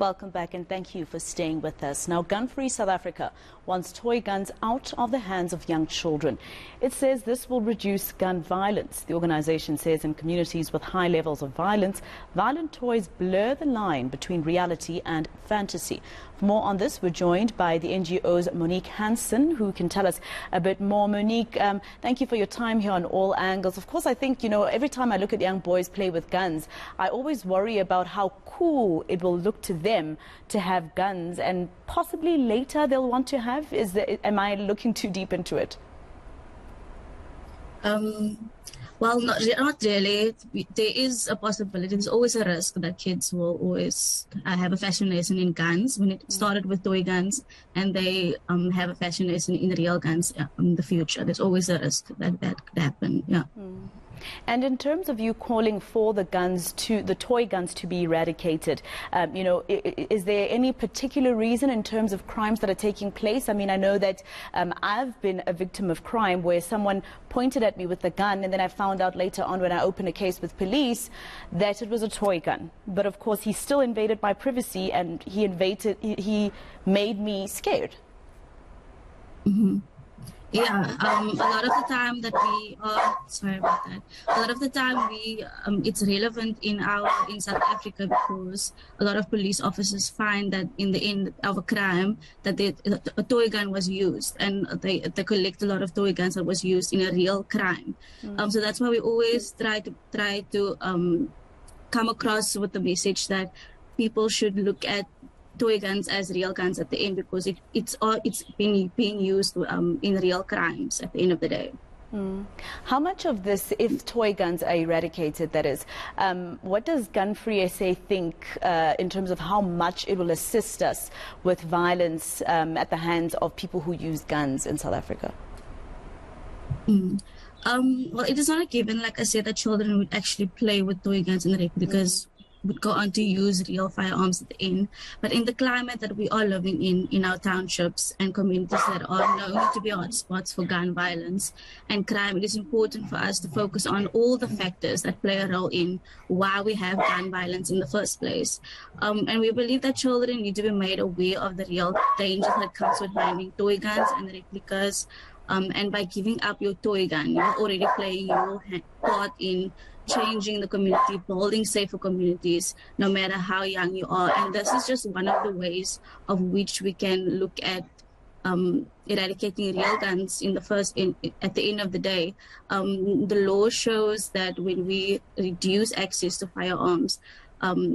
Welcome back and thank you for staying with us. Now, Gun-Free South Africa wants toy guns out of the hands of young children. It says this will reduce gun violence. The organization says in communities with high levels of violence, violent toys blur the line between reality and fantasy. For more on this, we're joined by the NGO's Monique Hansen, who can tell us a bit more. Monique, thank you for your time here on All Angles. Of course, I think, every time I look at young boys play with guns, I always worry about how cool it will look to them to have guns, and possibly later they'll want to have. Am I looking too deep into it? Well, not really. There is a possibility. There's always a risk that kids will always have a fascination in guns. When it started with toy guns, and they have a fascination in real guns in the future. There's always a risk that could happen. Yeah. And in terms of you calling for the toy guns to be eradicated, is there any particular reason in terms of crimes that are taking place? I mean, I know that I've been a victim of crime where someone pointed at me with a gun, and then I found out later on when I opened a case with police that it was a toy gun. But of course, he still invaded my privacy, and he made me scared. Mm-hmm. Yeah, a lot of the time that we are, sorry about that, a lot of the time it's relevant in South Africa because a lot of police officers find that in the end of a crime that a toy gun was used, and they collect a lot of toy guns that was used in a real crime. So that's why we always try to come across with the message that people should look at toy guns as real guns at the end, because it's being used in real crimes at the end of the day. How much of this, if toy guns are eradicated, that is, what does Gun-Free SA think in terms of how much it will assist us with violence at the hands of people who use guns in South Africa? Well, it is not a given, like I said, that children would actually play with toy guns and replicas. Would go on to use real firearms at the end. But in the climate that we are living in our townships and communities that are known to be hotspots for gun violence and crime, it is important for us to focus on all the factors that play a role in why we have gun violence in the first place. And we believe that children need to be made aware of the real danger that comes with finding toy guns and replicas. And by giving up your toy gun, you're already playing your part in changing the community, building safer communities, no matter how young you are. And this is just one of the ways of which we can look at eradicating real guns at the end of the day. The law shows that when we reduce access to firearms,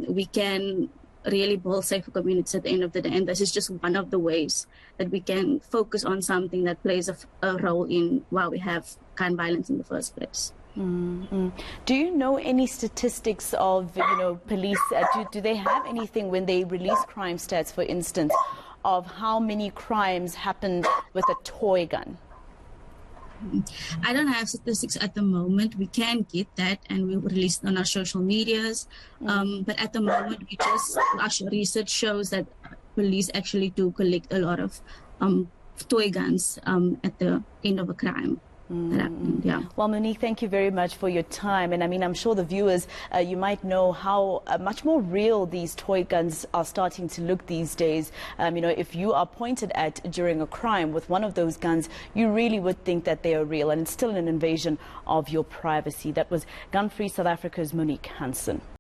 we can really build safer communities at the end of the day. And this is just one of the ways that we can focus on something that plays a role in why we have gun violence in the first place. Do you know any statistics of, police? Do they have anything when they release crime stats, for instance, of how many crimes happened with a toy gun? I don't have statistics at the moment. We can get that, and we release it on our social medias. But at the moment, our research shows that police actually do collect a lot of toy guns at the end of a crime. Yeah. Well, Monique, thank you very much for your time. And I mean, I'm sure the viewers, you might know how much more real these toy guns are starting to look these days. If you are pointed at during a crime with one of those guns, you really would think that they are real, and it's still an invasion of your privacy. That was Gun-Free South Africa's Monique Hansen.